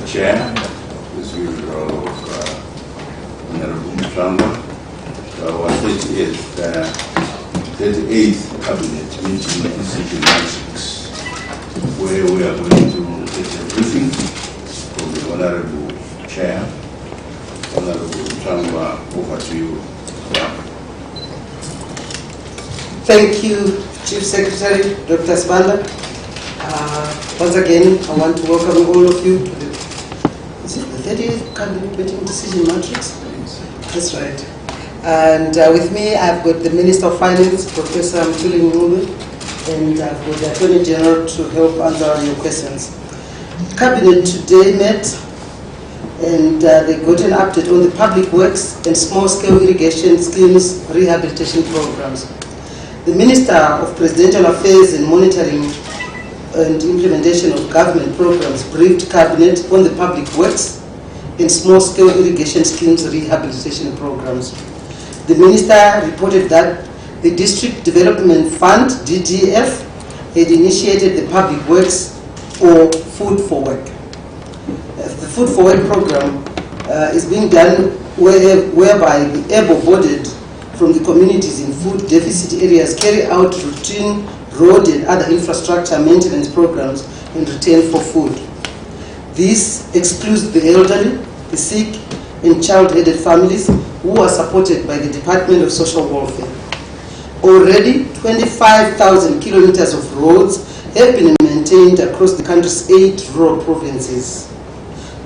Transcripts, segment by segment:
Chair, this is the role of Honorable Mutamba. Our 38th Cabinet meeting decision matrix, where we are going to get a briefing from the Honorable Chair. Honorable Mutamba, over to you. Thank you, Chief Secretary, Dr. Sibanda. Once again, I want to welcome all of you to the 38th Cabinet meeting decision matrix. That's right. And with me, I've got the Minister of Finance, Professor Mtuli Ngube, and I've got the Attorney General to help answer your questions. Cabinet today met, and they got an update on the public works and small-scale irrigation schemes rehabilitation programs. The Minister of Presidential Affairs and Monitoring and Implementation of Government Programs briefed Cabinet on the public works and small-scale irrigation schemes rehabilitation programs. The Minister reported that the District Development Fund, DDF, had initiated the public works or Food for Work. The Food for Work program is being done whereby the able-bodied from the communities in food deficit areas carry out routine road and other infrastructure maintenance programs in return for food. This excludes the elderly, the sick, and child-headed families who are supported by the Department of Social Welfare. Already, 25,000 kilometers of roads have been maintained across the country's 8 rural provinces.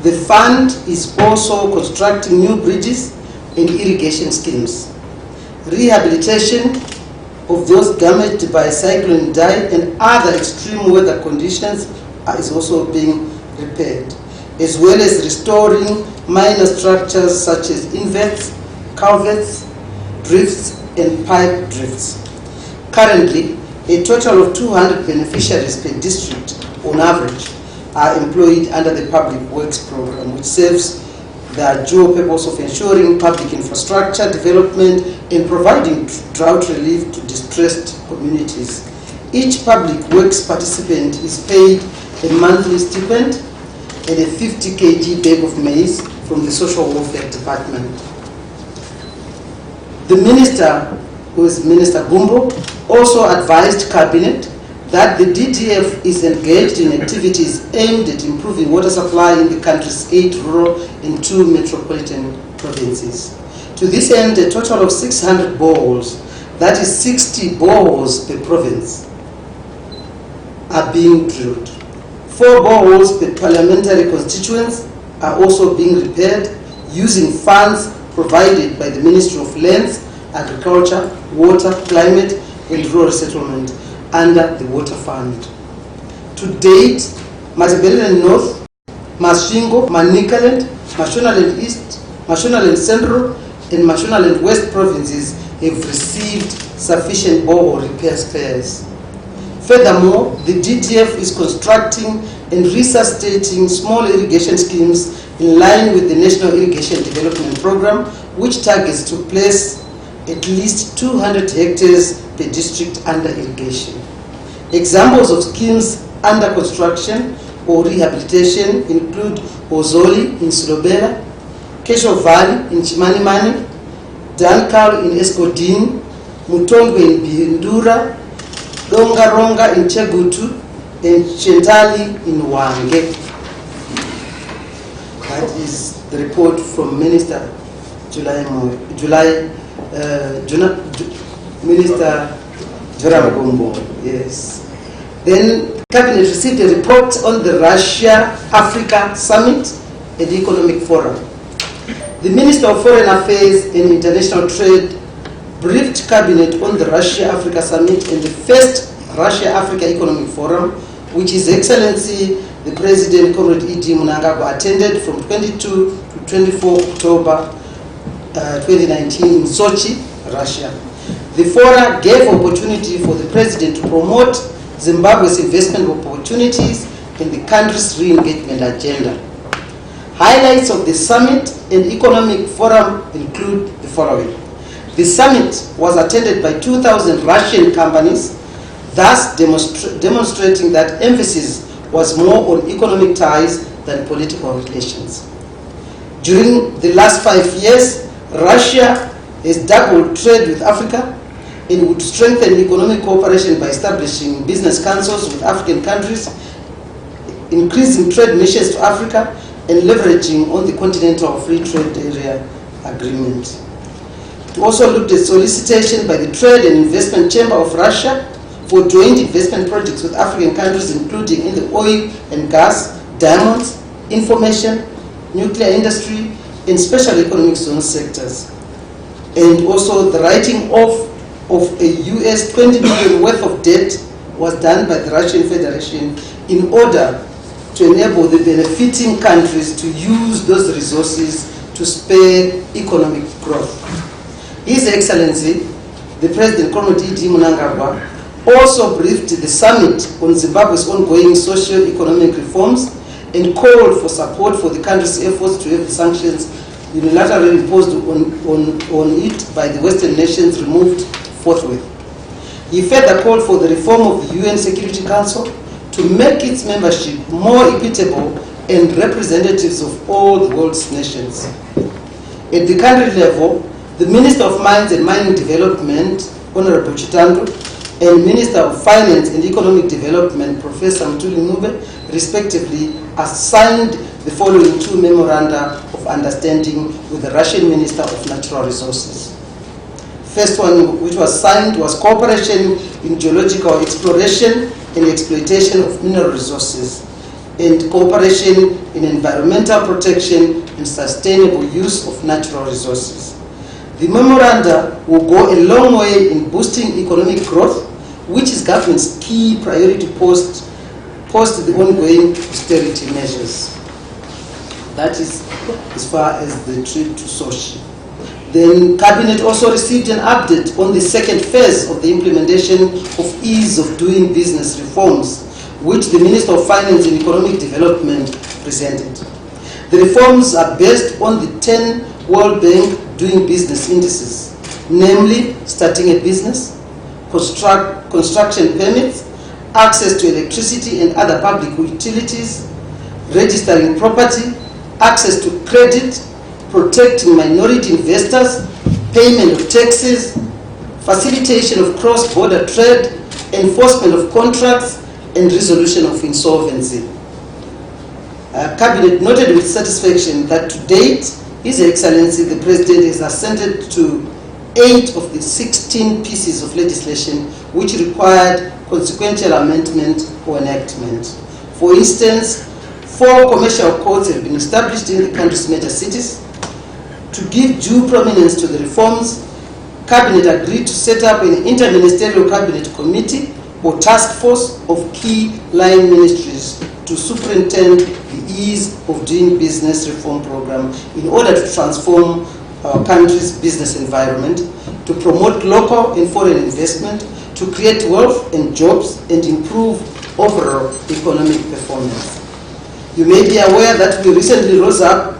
The fund is also constructing new bridges and irrigation schemes. Rehabilitation of those damaged by Cyclone Dai and other extreme weather conditions is also being repaired, as well as restoring minor structures such as invets, culverts, drifts, and pipe drifts. Currently, a total of 200 beneficiaries per district, on average, are employed under the Public Works Program, which serves the dual purpose of ensuring public infrastructure development and providing drought relief to distressed communities. Each public works participant is paid a monthly stipend and a 50 kg bag of maize from the Social Welfare Department. The Minister, who is Minister Gumbo, also advised Cabinet that the DDF is engaged in activities aimed at improving water supply in the country's 8 rural and 2 metropolitan provinces. To this end, a total of 600 boreholes, that is 60 boreholes per province, are being drilled. 4 boreholes per parliamentary constituents are also being repaired using funds provided by the Ministry of Lands, Agriculture, Water, Climate and Rural Settlement under the Water Fund. To date, Matabeleland North, Masvingo, Manicaland, Mashonaland East, Mashonaland Central and Mashonaland West provinces have received sufficient borehole repair spares. Furthermore, the DDF is constructing and resuscitating small irrigation schemes in line with the National Irrigation Development Program, which targets to place at least 200 hectares per district under irrigation. Examples of schemes under construction or rehabilitation include Ozoli in Silobela, Kesho Valley in Chimanimani, Dankal in Eskodin, Mutongwe in Bihindura, Ronga in Chegutu, and Chentali in Wange. That is the report from Minister Minister Joram Gombo. Yes. Then Cabinet received a report on the Russia-Africa Summit and Economic Forum. The Minister of Foreign Affairs and International Trade briefed Cabinet on the Russia-Africa Summit and the first Russia-Africa Economic Forum, which His Excellency the President Comrade E.D. Mnangagwa attended from 22 to 24 October 2019 in Sochi, Russia. The forum gave opportunity for the President to promote Zimbabwe's investment opportunities in the country's re-engagement agenda. Highlights of the summit and economic forum include the following. The summit was attended by 2,000 Russian companies, thus demonstrating that emphasis was more on economic ties than political relations. During the last 5 years, Russia has doubled trade with Africa and would strengthen economic cooperation by establishing business councils with African countries, increasing trade missions to Africa, and leveraging on the Continental Free Trade Area Agreement. We also looked at solicitation by the Trade and Investment Chamber of Russia for joint investment projects with African countries, including in the oil and gas, diamonds, information, nuclear industry, and special economic zone sectors. And also the writing off of a US 20 billion worth of debt was done by the Russian Federation in order to enable the benefiting countries to use those resources to spur economic growth. His Excellency, the President Kolmodidi Mnangagwa, also briefed the summit on Zimbabwe's ongoing socio-economic reforms and called for support for the country's efforts to have the sanctions unilaterally imposed on it by the Western nations removed forthwith. He further called for the reform of the UN Security Council to make its membership more equitable and representatives of all the world's nations. At the country level, the Minister of Mines and Mining Development, Honorable Chitando, and Minister of Finance and Economic Development, Professor Mtuli Nube, respectively, have signed the following two memoranda of understanding with the Russian Minister of Natural Resources. First one, which was signed, was cooperation in geological exploration and exploitation of mineral resources, and cooperation in environmental protection and sustainable use of natural resources. The memoranda will go a long way in boosting economic growth, which is government's key priority post the ongoing austerity measures. That is as far as the trip to Sochi. Then Cabinet also received an update on the second phase of the implementation of ease of doing business reforms, which the Minister of Finance and Economic Development presented. The reforms are based on the 10 World Bank doing business indices, namely starting a business, construction permits, access to electricity and other public utilities, registering property, access to credit, protecting minority investors, payment of taxes, facilitation of cross-border trade, enforcement of contracts, and resolution of insolvency. Cabinet noted with satisfaction that to date, His Excellency the President has assented to 8 of the 16 pieces of legislation which required consequential amendment or enactment. For instance, 4 commercial courts have been established in the country's major cities. To give due prominence to the reforms, Cabinet agreed to set up an interministerial Cabinet committee or task force of key line ministries to superintend the ease of doing business reform program in order to transform our country's business environment, to promote local and foreign investment, to create wealth and jobs, and improve overall economic performance. You may be aware that we recently rose up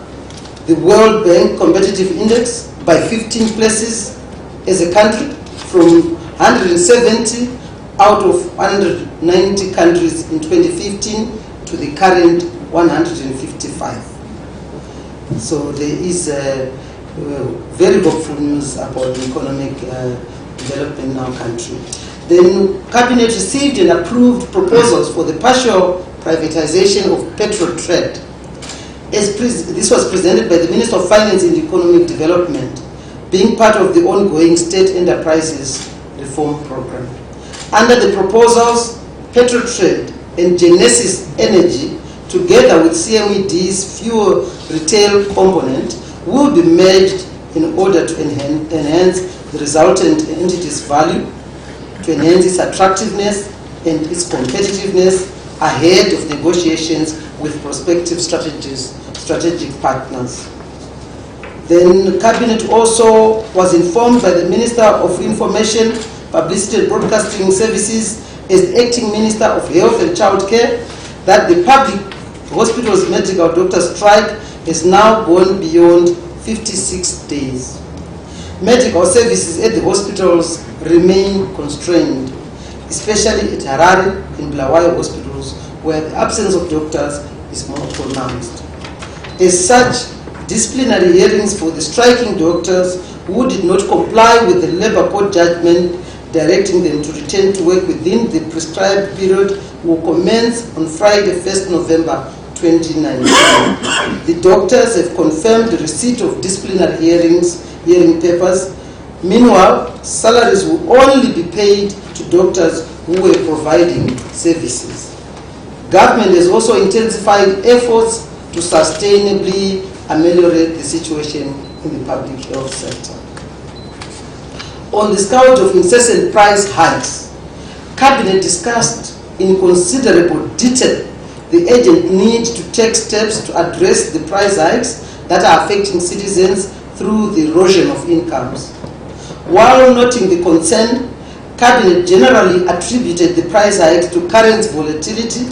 the World Bank Competitive Index by 15 places as a country, from 170 out of 190 countries in 2015 to the current 155. So there is very hopeful news about the economic development in our country. Then Cabinet received and approved proposals for the partial privatization of petrol trade. This was presented by the Minister of Finance and Economic Development, being part of the ongoing state enterprises reform program. Under the proposals, petrol trade and Genesis Energy, together with CMED's fuel retail component, will be merged in order to enhance the resultant entity's value, to enhance its attractiveness and its competitiveness ahead of negotiations with prospective strategic partners. Then Cabinet also was informed by the Minister of Information, Publicity and Broadcasting Services as Acting Minister of Health and Child Care that the public hospitals medical doctor strike has now gone beyond 56 days. Medical services at the hospitals remain constrained, especially at Harare and Bulawayo hospitals, where the absence of doctors is more pronounced. As such, disciplinary hearings for the striking doctors who did not comply with the Labour Court judgment directing them to return to work within the prescribed period will commence on Friday, 1st November 2019. The doctors have confirmed the receipt of disciplinary hearing papers. Meanwhile, salaries will only be paid to doctors who were providing services. Government has also intensified efforts to sustainably ameliorate the situation in the public health sector. On the scout of incessant price hikes, Cabinet discussed in considerable detail the urgent need to take steps to address the price hikes that are affecting citizens through the erosion of incomes. While noting the concern, Cabinet generally attributed the price hikes to current volatility,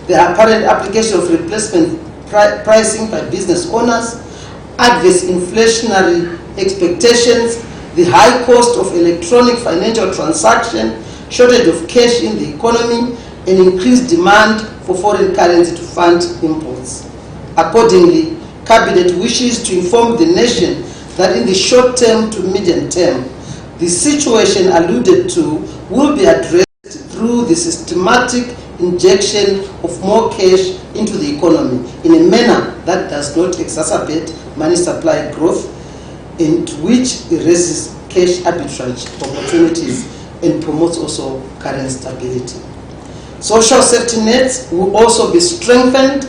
the apparent application of replacement pricing by business owners, adverse inflationary expectations, the high cost of electronic financial transaction, shortage of cash in the economy, and increased demand for foreign currency to fund imports. Accordingly, Cabinet wishes to inform the nation that in the short term to medium term, the situation alluded to will be addressed through the systematic injection of more cash into the economy in a manner that does not exacerbate money supply growth and which erases cash arbitrage opportunities and promotes also current stability. Social safety nets will also be strengthened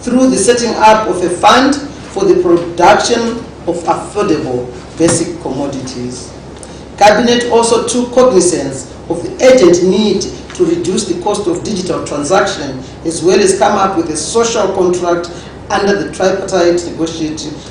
through the setting up of a fund for the production of affordable basic commodities. Cabinet also took cognizance of the urgent need to reduce the cost of digital transaction as well as come up with a social contract under the tripartite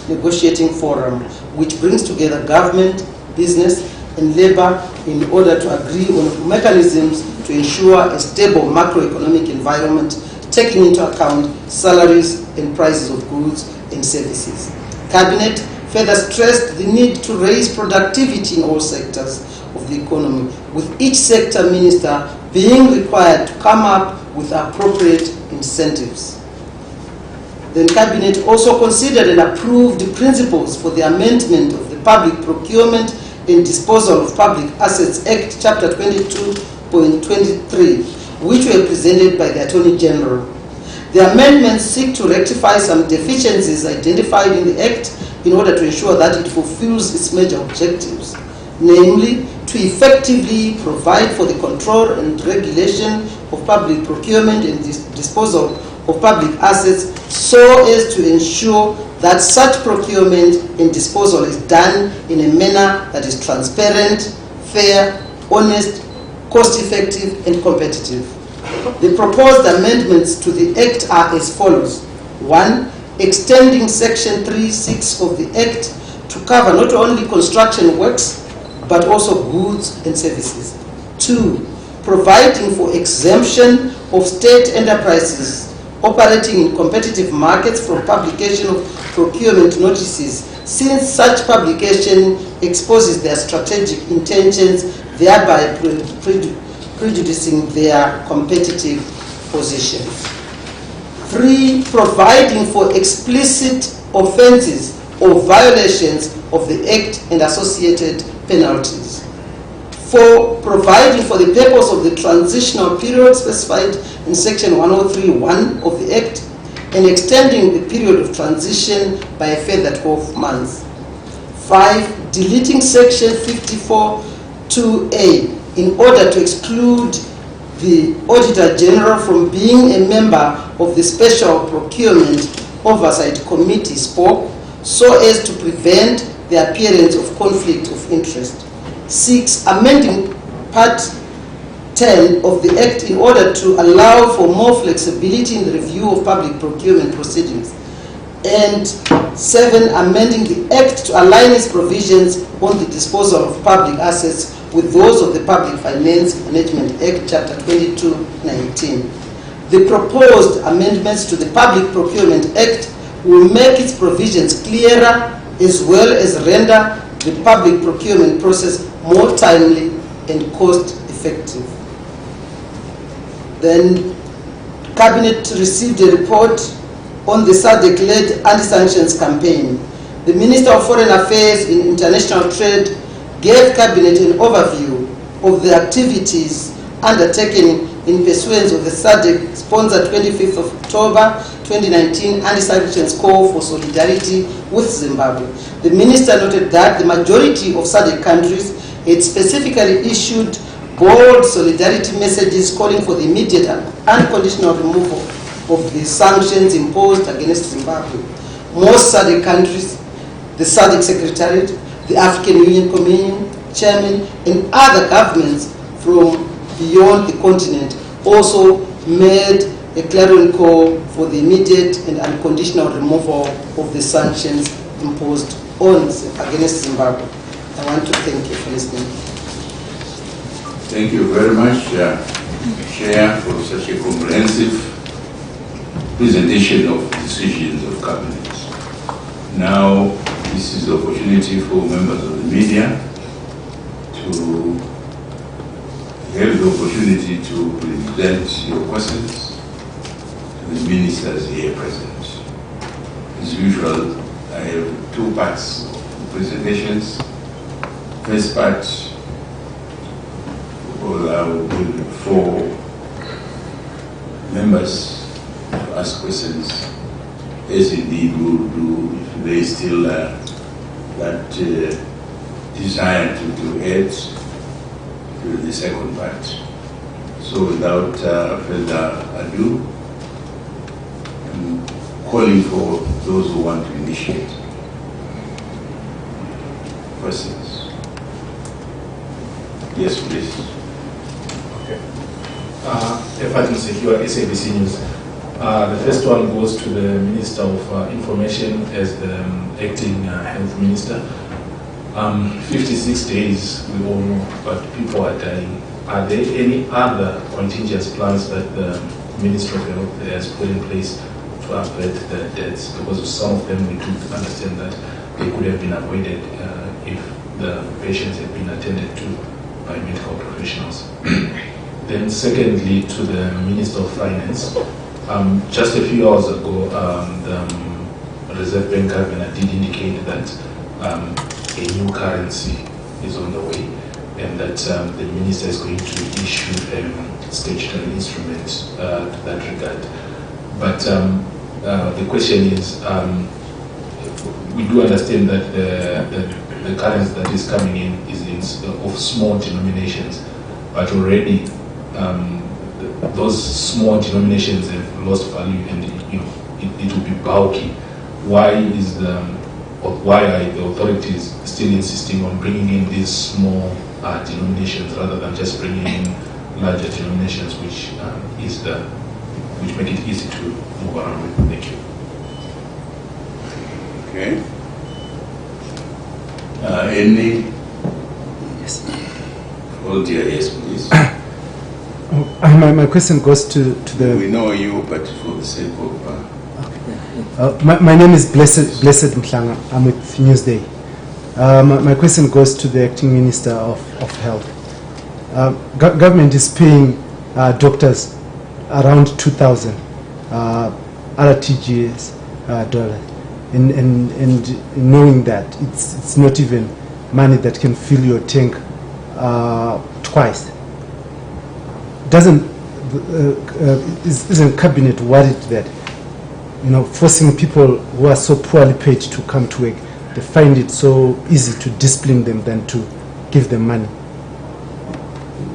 negotiating forum, which brings together government, business, and labor in order to agree on mechanisms to ensure a stable macroeconomic environment, taking into account salaries and prices of goods and services. Cabinet further stressed the need to raise productivity in all sectors of the economy, with each sector minister being required to come up with appropriate incentives. The Cabinet also considered and approved the principles for the amendment of the Public Procurement and Disposal of Public Assets Act, Chapter 22.23, which were presented by the Attorney General. The amendments seek to rectify some deficiencies identified in the Act in order to ensure that it fulfills its major objectives, namely, to effectively provide for the control and regulation of public procurement and disposal of public assets so as to ensure that such procurement and disposal is done in a manner that is transparent, fair, honest, cost-effective, and competitive. The proposed amendments to the Act are as follows. 1. Extending Section 3(6) of the Act to cover not only construction works, but also goods and services. 2. Providing for exemption of state enterprises operating in competitive markets from publication of procurement notices, since such publication exposes their strategic intentions, thereby prejudicing their competitive position. 3. Providing for explicit offences or violations of the Act and associated penalties. 4. Providing for the purpose of the transitional period specified in Section 103(1) of the Act and extending the period of transition by a further 12 months. 5. Deleting Section 54(2)(a) in order to exclude the Auditor General from being a member of the Special Procurement Oversight Committee (SPOC) so as to prevent the appearance of conflict of interest. 6. Amending Part 10 of the Act in order to allow for more flexibility in the review of public procurement proceedings. And 7. Amending the Act to align its provisions on the disposal of public assets with those of the Public Finance Management Act, Chapter 22(19). The proposed amendments to the Public Procurement Act will make its provisions clearer as well as render the public procurement process more timely and cost-effective. Then, Cabinet received a report on the SADC-led anti-sanctions campaign. The Minister of Foreign Affairs and International Trade gave Cabinet an overview of the activities undertaken in pursuance of the SADC-sponsored 25th of October 2019 anti-sanctions call for solidarity with Zimbabwe. The Minister noted that the majority of SADC countries had specifically issued bold solidarity messages calling for the immediate and unconditional removal of the sanctions imposed against Zimbabwe. Most SADC countries, the SADC Secretariat, the African Union Communion Chairman, and other governments from beyond the continent also made a clarion call for the immediate and unconditional removal of the sanctions imposed against Zimbabwe. I want to thank you for listening. Thank you very much, Chair, for such a comprehensive presentation of decisions of Cabinet. Now, this is the opportunity for members of the media to have the opportunity to present your questions to the ministers here present. As usual, I have two parts of presentations. First part will allow for members to ask questions, as indeed will do if they still that desire to add to the second part. So without further ado, I'm calling for those who want to initiate questions. Yes, please. Okay. Fatima Secure, SABC News. The first one goes to the Minister of Information as the acting Health Minister. 56 days, we all know, but people are dying. Are there any other contingency plans that the Ministry of Health has put in place to avert the deaths? Because some of them we do understand that they could have been avoided if the patients had been attended to by medical professionals. Then secondly, to the Minister of Finance, just a few hours ago, the Reserve Bank Governor did indicate that a new currency is on the way, and that the Minister is going to issue a statutory instrument to that regard. But the question is, we do understand that the currency that is coming in is of small denominations, but already those small denominations have lost value, and it will be bulky. Why are the authorities still insisting on bringing in these small denominations rather than just bringing in larger denominations, which make it easy to move around with? Thank you. Okay. Any? Yes. Oh dear, yes, please. My question goes to the... We know you, but for the sake of... my name is Blessed Mhlanga. I'm with Newsday. My question goes to the Acting Minister of Health. Government is paying doctors around 2,000 RTGS dollars, and knowing that it's not even money that can fill your tank twice. Isn't Cabinet worried that forcing people who are so poorly paid to come to work, they find it so easy to discipline them than to give them money?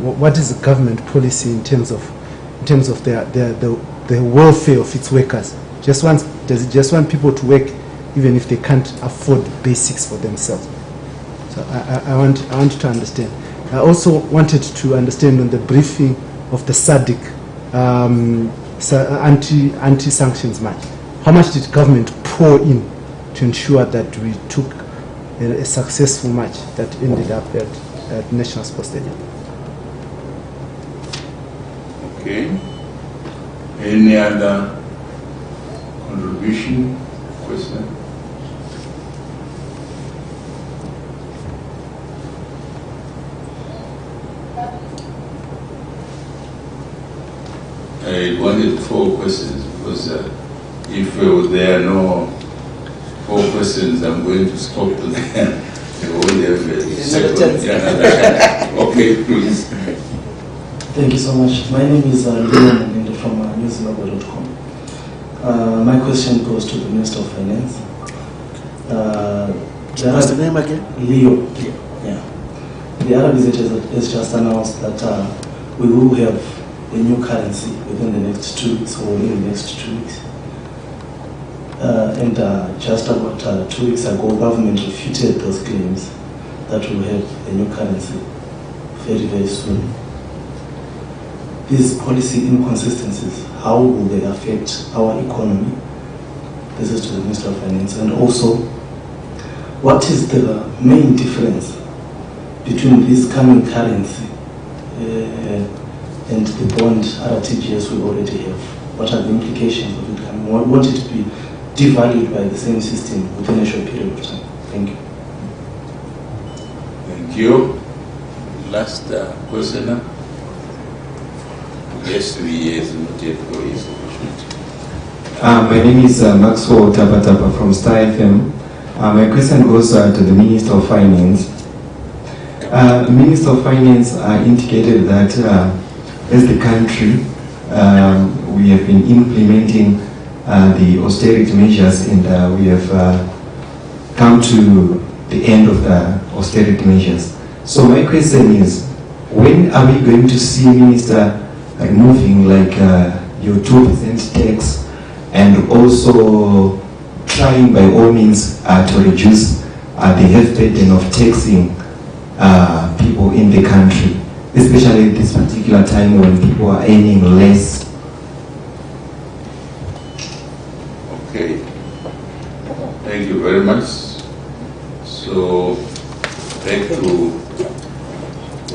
What is the government policy in terms of the welfare of its workers? Does it just want people to work even if they can't afford basics for themselves? So I want to understand. I also wanted to understand on the briefing of the SADC anti-sanctions match. How much did government pour in to ensure that we took a successful match that ended up at National Sports Stadium? Okay. Any other contribution, question? I wanted 4 questions because If there are no more questions, I'm going to stop there. We only have a second. Yeah. Okay, please. Thank you so much. My name is Leon from newslogo.com. My question goes to the Minister of Finance. What's the name again? Leo. Yeah. The Arab Gazette has just announced that we will have a new currency within the next 2 weeks or within the next 2 weeks. And just about 2 weeks ago, government refuted those claims that we will have a new currency very, very soon. These policy inconsistencies, how will they affect our economy? This is to the Minister of Finance. And also, what is the main difference between this coming currency and the bond RTGS we already have? What are the implications of it coming? Won't it be devalued by the same system within a short period of time? Thank you. Thank you. Last questioner. Yes, 3 years, not yet 4 years. My name is Maxwell Tabataba from Star FM. My question goes to the Minister of Finance. Minister of Finance indicated that as the country, we have been implementing the austerity measures, and we have come to the end of the austerity measures. So my question is, when are we going to see Minister moving like your 2% tax, and also trying by all means to reduce the heavy burden of taxing people in the country, especially at this particular time when people are earning less? Okay. Thank you very much. So, back to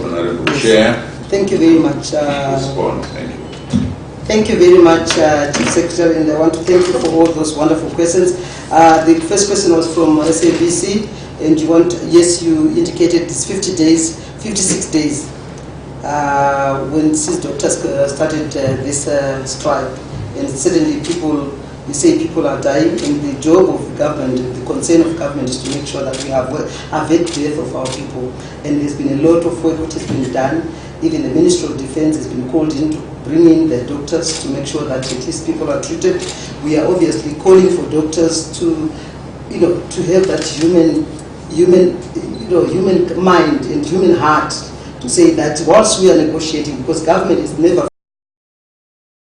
Honorable Chair. Thank you very much. Respond. Thank you. Thank you very much, Chief Secretary, and I want to thank you for all those wonderful questions. The first question was from SABC, and you indicated it's 56 days since doctors started this strike, and certainly you say people are dying, and the job of government, the concern of government is to make sure that we avert death of our people, and there's been a lot of work which has been done. Even the Ministry of Defense has been called in to bring in the doctors to make sure that at least people are treated. We are obviously calling for doctors to have that human mind and human heart to say that whilst we are negotiating, because government is never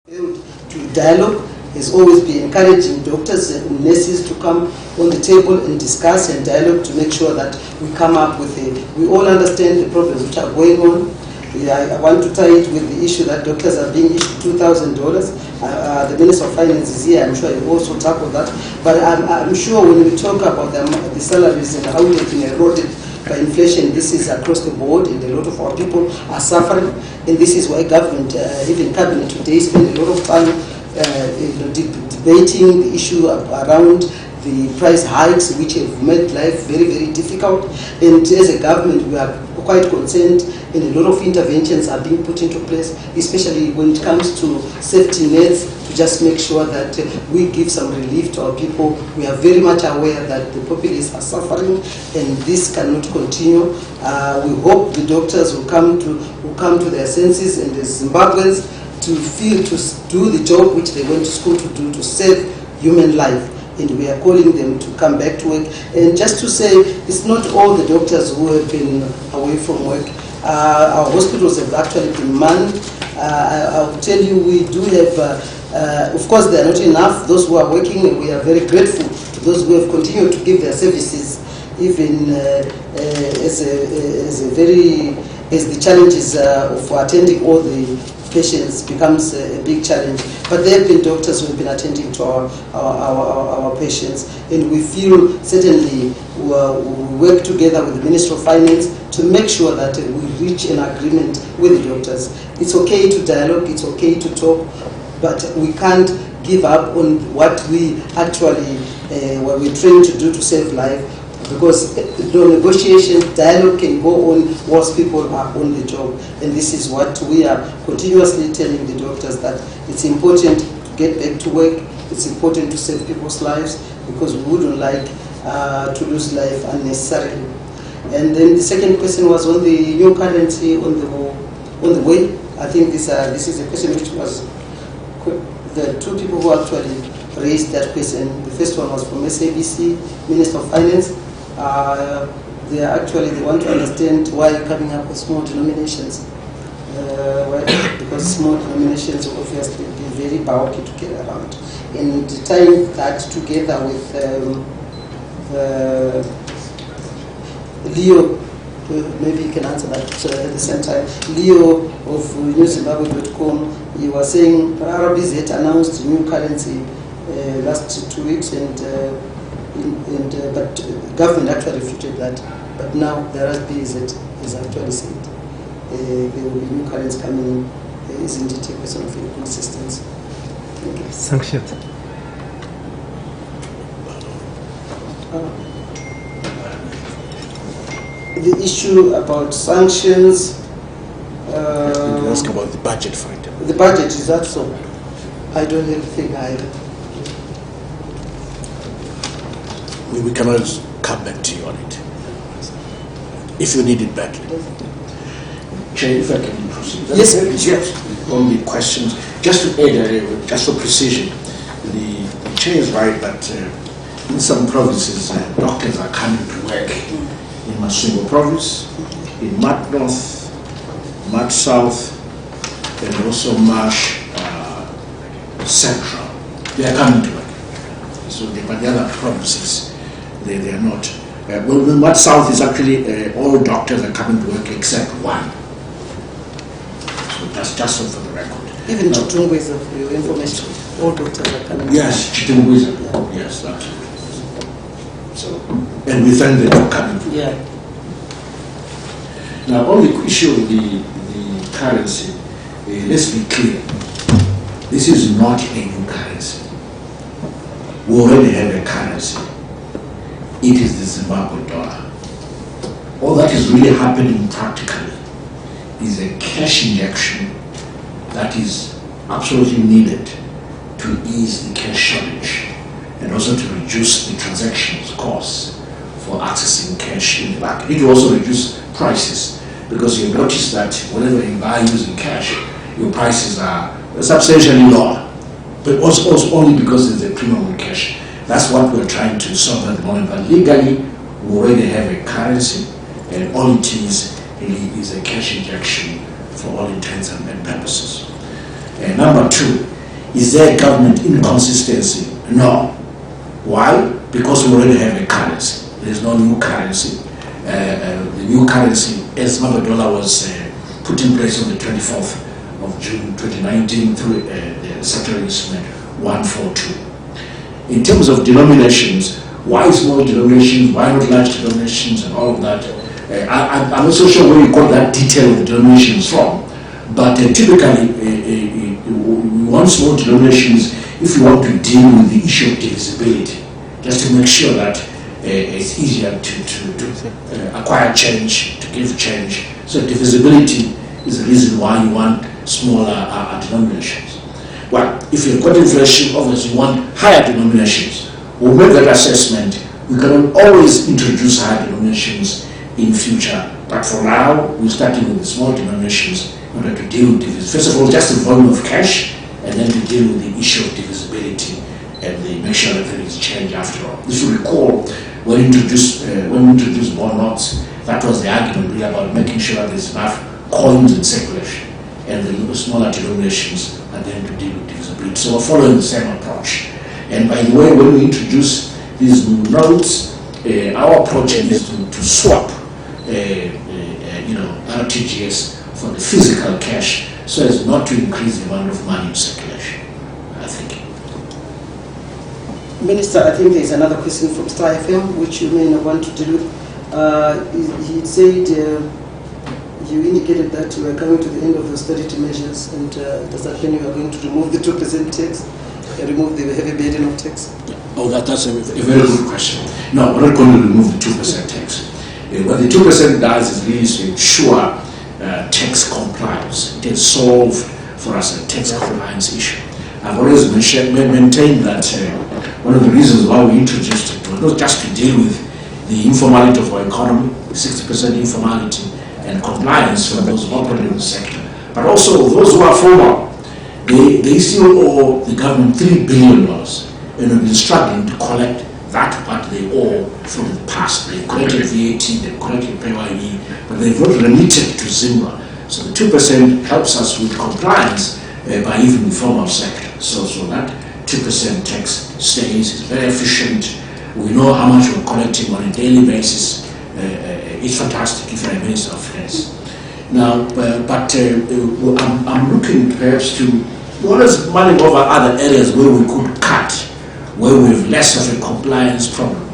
failed to dialogue, has always been encouraging doctors and nurses to come on the table and discuss and dialogue to make sure that we come up with we all understand the problems which are going on. I want to tie it with the issue that doctors are being issued $2,000. The Minister of Finance is here. I'm sure he will also tackle that. But I'm sure when we talk about the salaries and how they've been eroded by inflation, this is across the board, and a lot of our people are suffering. And this is why government, even cabinet today, spend a lot of time debating the issue around the price hikes, which have made life very, very difficult. And as a government, we are quite concerned, and a lot of interventions are being put into place, especially when it comes to safety nets, to just make sure that we give some relief to our people. We are very much aware that the populace are suffering, and this cannot continue. We hope the doctors will come to their senses, and the Zimbabweans to do the job which they went to school to do, to save human life. And we are calling them to come back to work. And just to say, it's not all the doctors who have been away from work. Our hospitals have actually been manned. I'll tell you, we do have, of course, they are not enough. Those who are working, and we are very grateful to those who have continued to give their services, even as the challenges of attending all the patients becomes a big challenge. But there have been doctors who have been attending to our patients, and we feel certainly we work together with the Ministry of Finance to make sure that we reach an agreement with the doctors. It's okay to dialogue, it's okay to talk, but we can't give up on what we actually what we're trying to do to save life, because the negotiation dialogue can go on whilst people are on the job. And this is what we are continuously telling the doctors, that it's important to get back to work, it's important to save people's lives because we wouldn't like to lose life unnecessarily. And then the second question was on the new currency on the way. I think this is a question which was the two people who actually raised that question. The first one was from SABC, Minister of Finance. They want to understand why you're coming up with small denominations. Because small denominations will obviously be very bulky to get around. And tying that together with Leo, maybe you can answer that at the same time. Leo of newzimbabwe.com, he was saying RBZ had announced a new currency last 2 weeks, but government actually refuted that. But now the RBZ is actually said there will be new currency coming in. Isn't it a question of inconsistency? Thank you. Sanctions. The issue about sanctions. You ask about the budget fight. The budget, is that so? I don't have a figure either. We can always come back to you on it if you need it badly. Chair, if I can proceed. Yes, please. Yes. On the questions, just to add, just for precision, the chair is right that in some provinces, doctors are coming to work in Masungo province, in Mat North, Mat South, and also Marsh Central. They are coming to work. So, but the other provinces, they are not. Well, Mat South is actually all doctors are coming to work except one. So that's just so for the record. Even Chitungweza, for your information, all doctors are coming. Yes, Chitungweza. Yes, absolutely. So, and we thank them for coming. Yeah. Now, on the issue of the currency, let's be clear. This is not a new currency. We already have a currency. It is the Zimbabwe dollar. All that is really happening practically is a cash injection that is absolutely needed to ease the cash shortage and also to reduce the transactions costs for accessing cash in the market. It will also reduce prices because you notice that whenever you buy using cash, your prices are substantially lower, but also only because there's a premium on cash. That's what we're trying to solve at the moment. But legally, we already have a currency, and all it is really is a cash injection for all intents and purposes. And number two, is there a government inconsistency? No. Why? Because we already have a currency. There's no new currency. The new currency, as Zimbabwe dollar, was put in place on the 24th of June 2019 through the Secretary Instrument 142. In terms of denominations, why small denominations, why not large denominations and all of that? I'm not so sure where you got that detail of the denominations from, but typically we want small denominations if you want to deal with the issue of divisibility, just to make sure that it's easier to acquire change, to give change. So divisibility is the reason why you want smaller denominations. Well, if you've got inflation, obviously you want higher denominations. We'll make that assessment. We can always introduce higher denominations in future. But for now, we're starting with the small denominations in order to deal with divisibility. First of all, just the volume of cash, and then to deal with the issue of divisibility and make sure that there is change after all. If you recall, when we introduced bond notes, that was the argument really about making sure that there's enough coins in circulation, and the smaller denominations are then to deal with divisibility. So we're following the same approach. And by the way, when we introduce these notes, our approach is to swap RTGS for the physical cash so as not to increase the amount of money in circulation. I think. Minister, I think there's another question from Star FM which you may not want to deal with. He said you indicated that you are coming to the end of the austerity measures, and does that mean you are going to remove the 2% tax, remove the heavy burden of tax? Oh, that's a very good question. No, we're not going to remove the 2% tax. What the 2% does is really to ensure tax compliance. It has solved for us a tax compliance issue. I've always maintained that one of the reasons why we introduced it was not just to deal with the informality of our economy, 60% informality, and compliance for those who operate in the sector, but also those who are formal. They still owe the government $3 billion and have been struggling to collect that what they owe from the past. They collected VAT, they collected PYE, but they've not remitted to Zimba. So the 2% helps us with compliance by even the formal sector. So that 2% tax stays, is very efficient. We know how much we're collecting on a daily basis. It's fantastic if you're a Minister of Finance. Now, I'm looking perhaps to what is mulling over other areas where we could cut, where we have less of a compliance problem,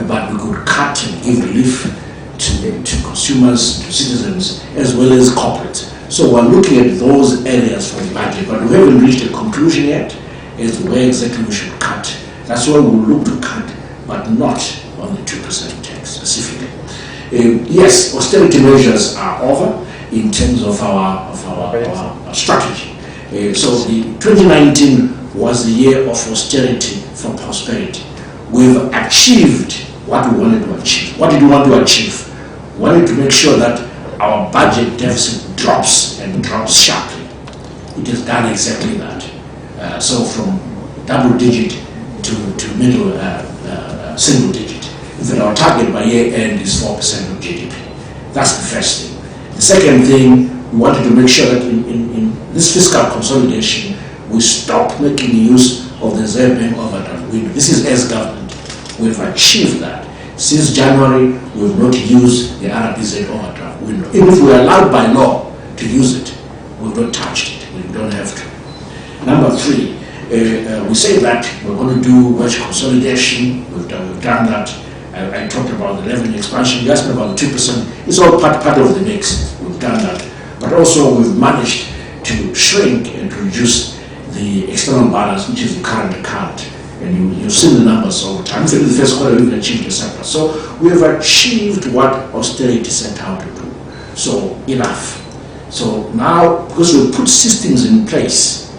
but we could cut and give relief to consumers, to citizens, as well as corporates. So we're looking at those areas for the budget, but we haven't reached a conclusion yet as to where exactly we should cut. That's why we'll look to cut, but not on the 2% tax specifically. Yes, austerity measures are over in terms of our strategy. So the 2019 was the year of austerity for prosperity. We've achieved what we wanted to achieve. What did we want to achieve? We wanted to make sure that our budget deficit drops and drops sharply. It has done exactly that. So from double digit to middle single digit. In fact, our target by year end is 4% of GDP. That's the first thing. The second thing, we wanted to make sure that in this fiscal consolidation, we stop making use of the Reserve Bank overdraft window. This is as government. We've achieved that. Since January, we've not used the RBZ overdraft window. Even if we're allowed by law to use it, we've not touched it. We don't have to. Number three, we say that we're going to do wage consolidation. We've done that. I talked about the revenue expansion. You asked me about the 2%. It's all part of the mix. We've done that. But also we've managed to shrink and reduce the external balance, which is the current account. And you've seen the numbers over time. In the first quarter, we've achieved a surplus. So we have achieved what austerity set out to do. So enough. So now, because we've put systems in place,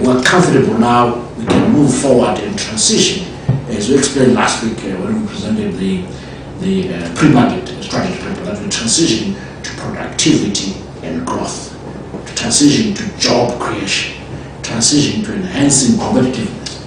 we're comfortable now, we can move forward and transition. As we explained last week when we presented the pre-budget strategy paper, that we transition to productivity and growth, to transition to job creation, transition to enhancing competitiveness.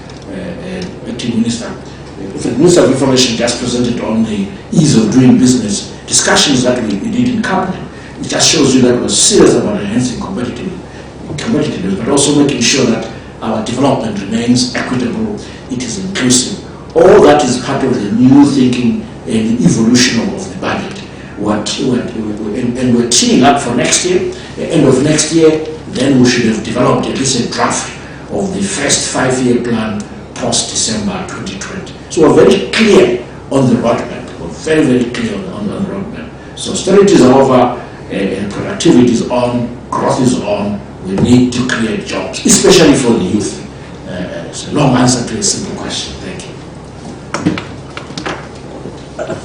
Acting Minister, the Minister of Information just presented on the ease of doing business discussions that we did in Cabinet. It just shows you that we're serious about enhancing competitiveness, but also making sure that our development remains equitable, it is inclusive. All that is part of the new thinking and the evolution of the budget. And we're teeing up for next year, end of next year, then we should have developed at least a draft of the first 5-year plan post-December 2020. So we're very clear on the roadmap. We're very, very clear on the roadmap. So austerity is over, and productivity is on, growth is on. We need to create jobs, especially for the youth. It's a long answer to a simple question. Thank you.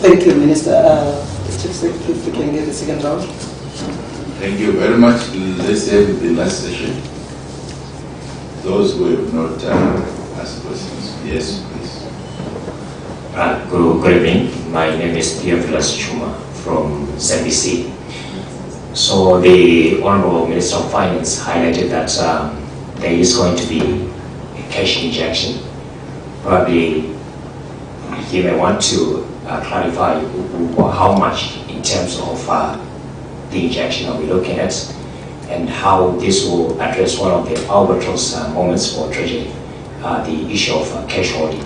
Thank you, Minister. Chief Secretary, if we can get the second round. Thank you very much. Let's have the last session. Those who have not asked questions. Yes, please. Good evening. My name is Theophilus Chuma from ZBC. So the Honorable Minister of Finance highlighted that there is going to be a cash injection. Probably he may want to clarify how much in terms of the injection are we looking at, and how this will address one of the albatross moments for Treasury, the issue of cash holding.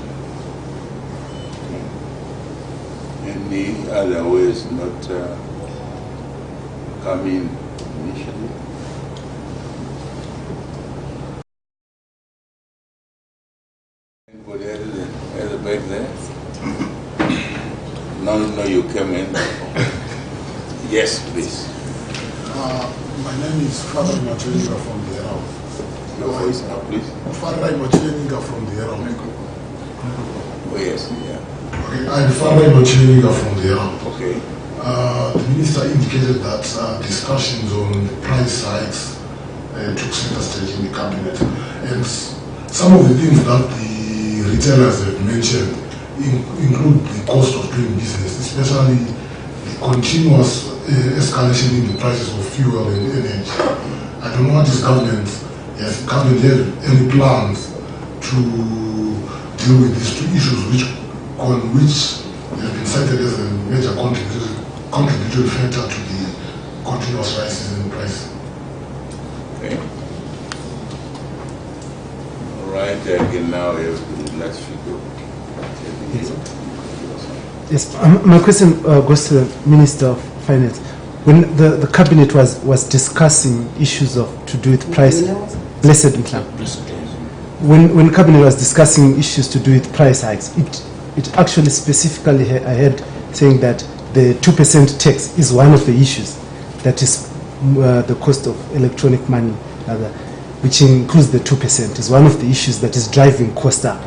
Any other ways not coming initially? Anybody at the back there? No, you came in. Yes, please. My name is Father Machulinga from the Herald. Your voice now, please. Father Machulinga from the Herald. Oh, yes, yeah. Okay, I'm Father Machulinga from the Herald. Okay. The minister indicated that discussions on price hikes took center stage in the cabinet. And some of the things that the retailers have mentioned include the cost of doing business, especially the continuous escalation in the prices of fuel and energy. I don't know what this government has any plans to deal with these two issues, which have been cited as a major contributory factor to the continuous rises in price. Okay. All right, again now we have the next figure. Yes, my question goes to the Minister of Finance. When the cabinet was discussing issues to do with price, blessed income. When cabinet was discussing issues to do with price hikes, it actually specifically I heard saying that the 2% tax is one of the issues, that is the cost of electronic money, which includes the 2%, is one of the issues that is driving cost up.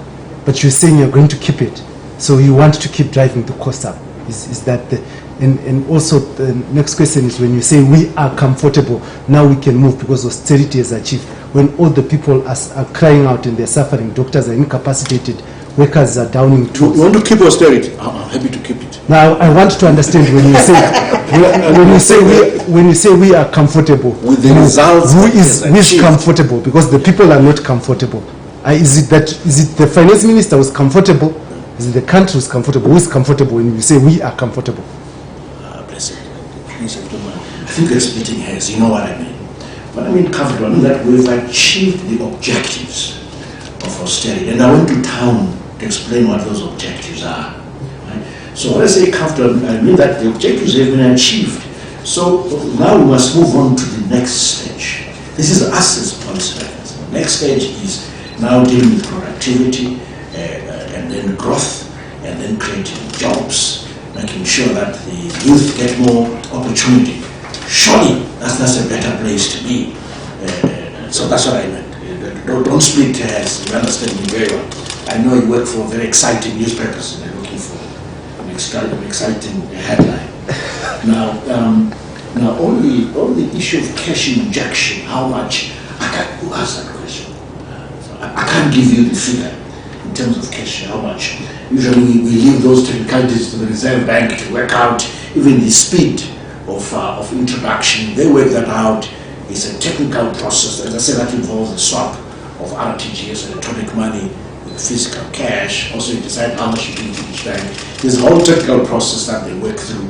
But you're saying you're going to keep it, so you want to keep driving the cost up. Is that the and also the next question is, when you say we are comfortable, now we can move because austerity is achieved, when all the people are crying out and they're suffering, doctors are incapacitated, workers are downing tools. You want to keep austerity? I'm happy to keep it. Now I want to understand when you say when you say we are comfortable, with the results, who is comfortable? Because the people are not comfortable. Is it the finance minister who's comfortable? Is it the country who's comfortable? Who is comfortable when you say we are comfortable? Bless it. I think you're splitting hairs. You know what I mean. What I mean comfortable, I mean that we've achieved the objectives of austerity. And I went to town to explain what those objectives are. Right? So when I say comfortable, I mean that the objectives have been achieved. So now we must move on to the next stage. This is us as policymakers. The next stage is now dealing with productivity, and then growth, and then creating jobs, making sure that the youth get more opportunity. Surely that's a better place to be. So that's what I meant. Don't split hairs. You understand me very well. I know you work for very exciting newspapers and they're looking for an exciting headline. Now on the issue of cash injection, how much? Who asked that question? I can't give you the figure in terms of cash, how much. Usually we leave those technicalities to the Reserve Bank to work out even the speed of introduction. They work that out. It's a technical process. As I said, that involves the swap of RTGS, electronic money, with physical cash. Also, you decide how much you give to each bank. There's a whole technical process that they work through.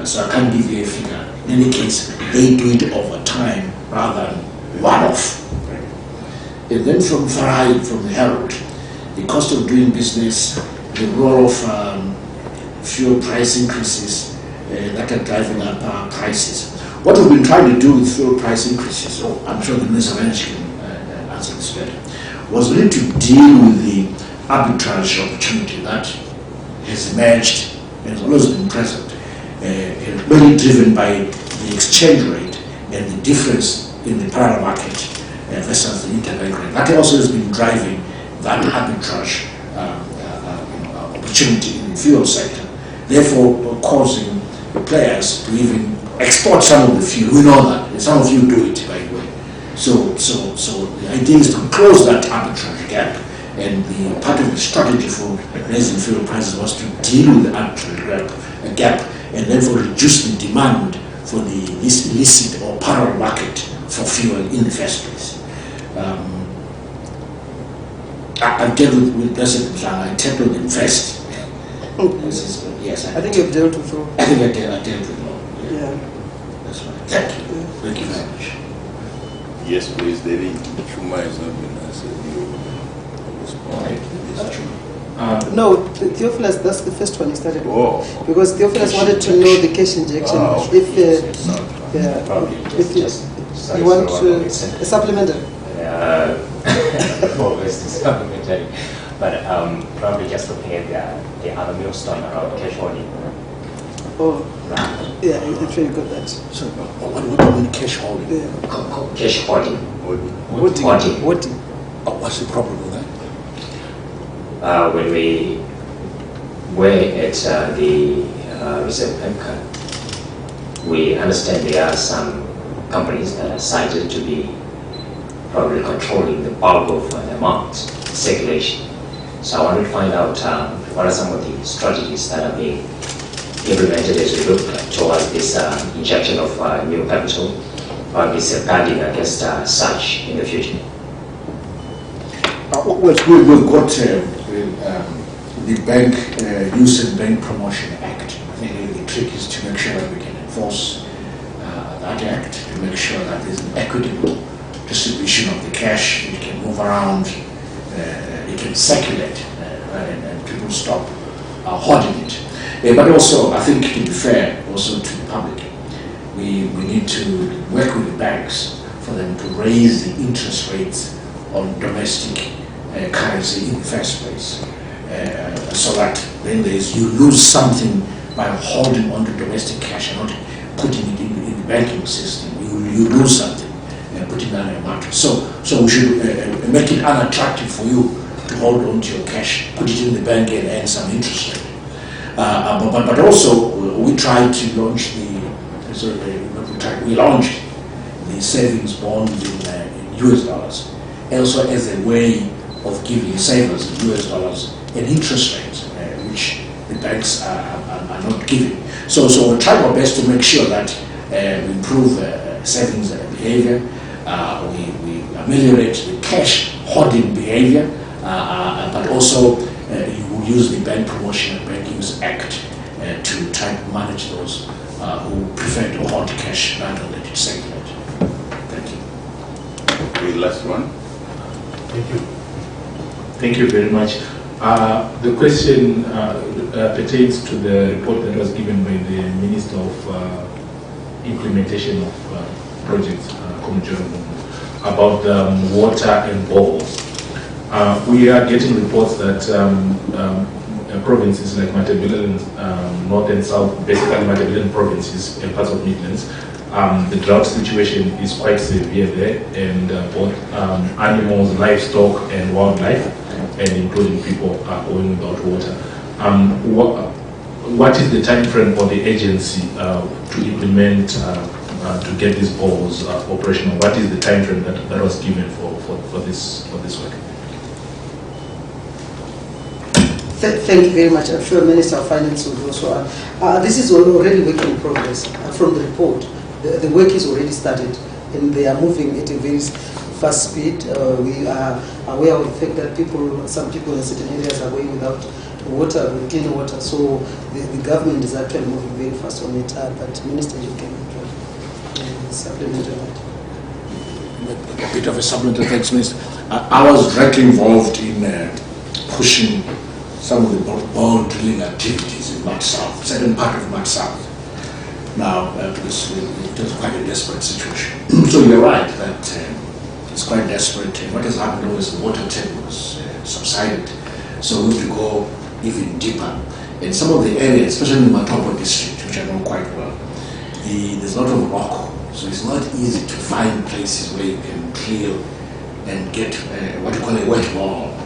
So I can't give you a figure. In any case, they do it over time rather than one-off. And then from Farai, from the Herald, the cost of doing business, the role of fuel price increases that are driving up prices. What we've been trying to do with fuel price increases, I'm sure the Minister of Energy can answer this better, was really to deal with the arbitrage opportunity that has emerged and has always been present, really driven by the exchange rate and the difference in the parallel market versus the interbank rate. That also has been driving that arbitrage opportunity in the fuel sector, therefore causing the players to even export some of the fuel. We know that, and some of you do it, by the way. So the idea is to close that arbitrage gap, and the part of the strategy for raising fuel prices was to deal with the arbitrage gap, and therefore reduce the demand for the illicit or parallel market for fuel in the first place. I dealt with President Mhlanga. I tackled him first. Yes, I think you've dealt with all. I think I dealt with all. Yeah. That's right. Thank you. Thank you very much. Yes, please, David. Chuma has not been answered. It's true. No, Theophilus, that's the first one he started with. Oh. Because Theophilus wanted to know the cash injection. If you want a supplementary. Supplementary. But probably just looking at the other millstone around cash holding. Oh, yeah, I'm sure you got that. So, what do you mean cash holding? Yeah. Cash holding. Holding. What's the problem with that? When we were at the Reserve Bank, we understand there are some companies that are cited to be probably controlling the bulk of the amount circulation. So I wanted to find out what are some of the strategies that are being implemented as we look towards this injection of new capital, probably safeguarding against such in the future. Well, we've got the Bank Use and Bank Promotion Act. I think the trick is to make sure that we can enforce that act, to make sure that there's an equitable distribution of the cash, it can move around, it can circulate, and people stop hoarding it. But also, I think to be fair also to the public, we need to work with the banks for them to raise the interest rates on domestic currency in the first place, so that then you lose something by holding on to domestic cash and not putting it in the banking system. You lose something putting that in a market. So we should make it unattractive for you to hold on to your cash, put it in the bank and earn some interest rate. But also we tried to launch we launched the savings bond in US dollars, also as a way of giving savers in US dollars an interest rate, which the banks are not giving. So we're trying our best to make sure that we improve savings behavior, we ameliorate the cash hoarding behavior, but also you will use the Bank Promotion and Bank Use Act to try to manage those who prefer to hoard cash rather than let it circulate. Thank you. Okay, last one. Thank you. Thank you very much. The question pertains to the report that was given by the Minister of Implementation of Projects, about water and boreholes. We are getting reports that provinces like Matabeleland, North and South, basically Matabeleland provinces and parts of Midlands, the drought situation is quite severe there, and both animals, livestock and wildlife, and including people, are going without water. What is the time frame for the agency to implement, to get these boreholes operational? What is the time frame that was given for this work? Thank you very much. I'm sure Minister of Finance will also add. This is already work in progress. From the report, the work is already started, and they are moving at a very fast speed. We are aware of the fact that some people in certain areas are going without water, clean water. So the government is actually moving very fast on it. But Minister, you can supplement on that. A bit of a supplementary, thanks, Minister. I was directly involved in pushing some of the bore drilling activities in Mud South, certain part of Mud South. Now, because it was quite a desperate situation. So you're right that it's quite desperate. What has happened was the water table was subsided. So we have to go even deeper. In some of the areas, especially in the Matopo district, which I know quite well, there's a lot of rock. So it's not easy to find places where you can drill and get what you call a wet wall,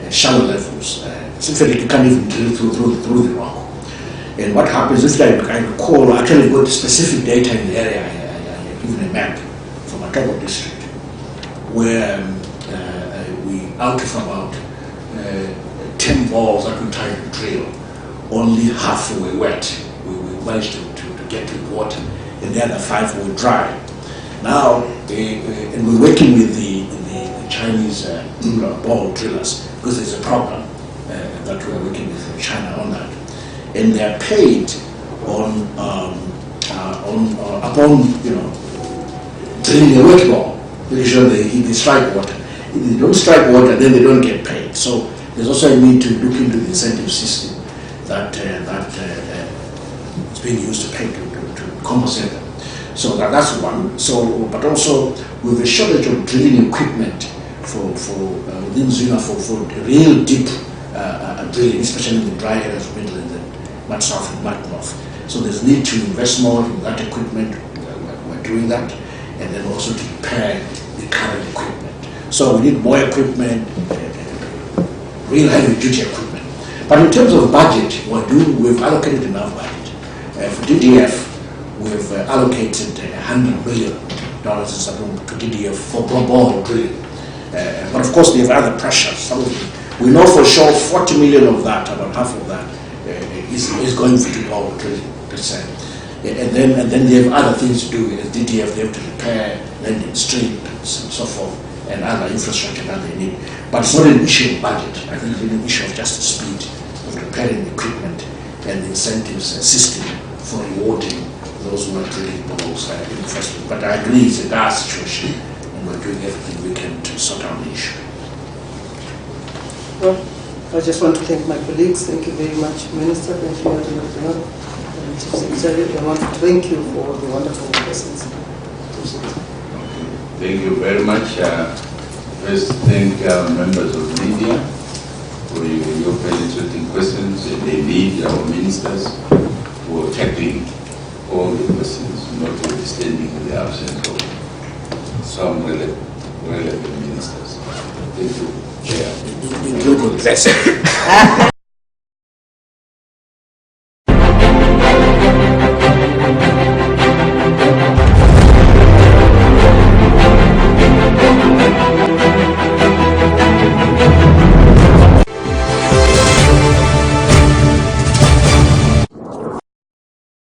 shallow levels. So in fact, you can't even drill through the rock. And what happens is that I recall, I actually got specific data in the area, I given a map from Matopo district, where we, out of about 10 balls that we tried to drill, only half were wet. We managed to get to the water, and the other 5 were dry. Now, and we're working with the Chinese ball drillers, because there's a problem that we're working with China on that. And they are paid upon drilling a wet ball, making sure they strike water. If they don't strike water, then they don't get paid. So there's also a need to look into the incentive system that is being used to pay to compensate them. So that's one. So, but also with the shortage of drilling equipment for within Zuna for real deep drilling, especially in the dry areas of Midlands and Mud South and Mud North. So there's need to invest more in that equipment. We're doing that, and then also to repair the current equipment. So we need more equipment, real heavy-duty equipment. But in terms of budget, we've allocated enough budget. For DDF, we've allocated $100 million in Sabun to DDF for global drilling. But of course, they have other pressures. Some of them, we know for sure 40 million of that, about half of that, is going for global drilling, let's say. And then they have other things to do. As DDF, they have to repair landing street and so forth, and other infrastructure that they need. But it's not an issue of budget. I think it's an issue of just the speed of repairing equipment and incentives and system for rewarding those who are drilling boreholes in the first place. But I agree it's a dire situation, and we're doing everything we can to sort out the issue. Well, I just want to thank my colleagues. Thank you very much, Minister. Thank you, Dr. Chief Secretary. I want to thank you for the wonderful lessons. Thank you very much. First, thank members of media for your very interesting questions. They lead our ministers for tackling all the questions, notwithstanding the absence of some relevant ministers. Thank you, Chair. Including